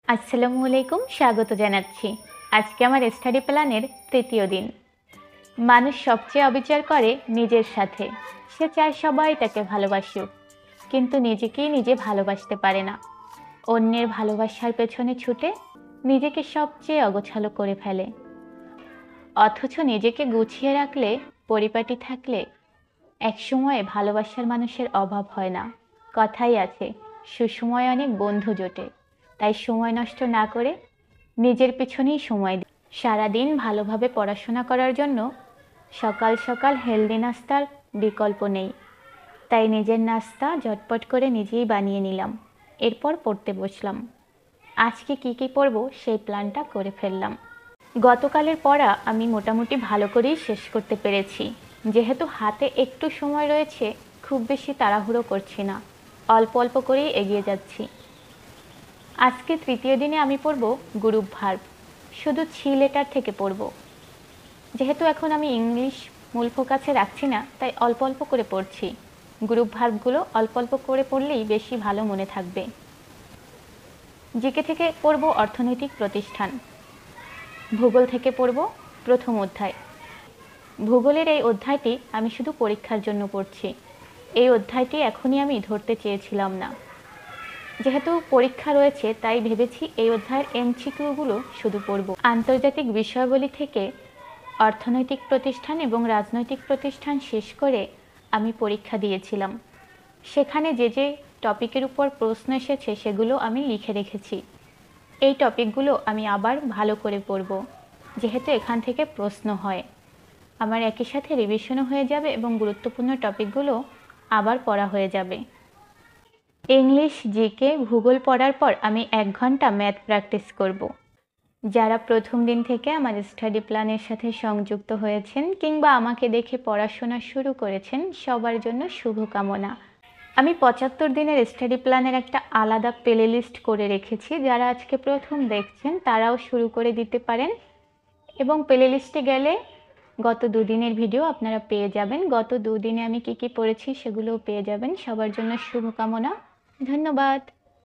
আসসালামু আলাইকুম, স্বাগত জানাচ্ছি। আজকে আমার স্টাডি প্ল্যানের তৃতীয় দিন। মানুষ সবচেয়ে অবিচার করে নিজের সাথে। সে চায় সবাই তাকে ভালোবাসুক, কিন্তু নিজেকেই নিজে ভালোবাসতে পারে না। অন্যের ভালোবাসার পেছনে ছুটে নিজেকে সবচেয়ে অগোছালো করে ফেলে। অথচ নিজেকে গুছিয়ে রাখলে, পরিপাটি থাকলে একসময়ে ভালোবাসার মানুষের অভাব হয় না। কথাই আছে, সুসময়ে অনেক বন্ধু জোটে। তাই সময় নষ্ট না করে নিজের পেছনেই সময় দিই। সারাদিন ভালোভাবে পড়াশোনা করার জন্য সকাল সকাল হেলদি নাস্তার বিকল্প নেই। তাই নিজের নাস্তা ঝটপট করে নিজেই বানিয়ে নিলাম। এরপর পড়তে বসলাম। আজকে কি পড়ব সেই প্ল্যানটা করে ফেললাম। গতকালের পড়া আমি মোটামুটি ভালো করেই শেষ করতে পেরেছি। যেহেতু হাতে একটু সময় রয়েছে, খুব বেশি তাড়াহুড়ো করছি না, অল্প অল্প করেই এগিয়ে যাচ্ছি। আজকে তৃতীয় দিনে আমি পড়ব গ্রুপ ভার্ব। শুধু ছি লেটার থেকে পড়ব। যেহেতু এখন আমি ইংলিশ মূল ফোকাসে রাখছি না, তাই অল্প অল্প করে পড়ছি। গ্রুপ ভার্বগুলো অল্প অল্প করে পড়লেই বেশি ভালো মনে থাকবে। জিকে থেকে পড়ব অর্থনৈতিক প্রতিষ্ঠান। ভূগোল থেকে পড়ব প্রথম অধ্যায়। ভূগোলের এই অধ্যায়টি আমি শুধু পরীক্ষার জন্য পড়ছি। এই অধ্যায়টি এখনই আমি ধরতে চেয়েছিলাম না। যেহেতু পরীক্ষা রয়েছে, তাই ভেবেছি এই অধ্যায়ের এমসিকিউগুলো শুধু পড়ব। আন্তর্জাতিক বিষয়াবলী থেকে অর্থনৈতিক প্রতিষ্ঠান এবং রাজনৈতিক প্রতিষ্ঠান শেষ করে আমি পরীক্ষা দিয়েছিলাম। সেখানে যে টপিকের উপর প্রশ্ন এসেছে সেগুলো আমি লিখে রেখেছি। এই টপিকগুলো আমি আবার ভালো করে পড়ব, যেহেতু এখান থেকে প্রশ্ন হয়। আমার একই সাথে রিভিশনও হয়ে যাবে এবং গুরুত্বপূর্ণ টপিকগুলো আবার পড়া হয়ে যাবে। ইংলিশ, জিকে, ভূগোল পড়ার পর আমি 1 ঘন্টা ম্যাথ প্র্যাকটিস করব। যারা প্রথম দিন থেকে আমার স্টাডি প্ল্যানের সাথে সংযুক্ত হয়েছেন কিংবা আমাকে দেখে পড়াশোনা শুরু করেছেন, সবার জন্য শুভকামনা। আমি 75 দিনের স্টাডি প্ল্যানের একটা আলাদা প্লে লিস্ট করে রেখেছি। যারা আজকে প্রথম দেখছেন তারাও শুরু করে দিতে পারেন, এবং প্লে লিস্টে গেলে গত 2 দিনের ভিডিও আপনারা পেয়ে যাবেন। গত 2 দিনে আমি কি পড়েছি সেগুলোও পেয়ে যাবেন। সবার জন্য শুভকামনা। ধন্যবাদ।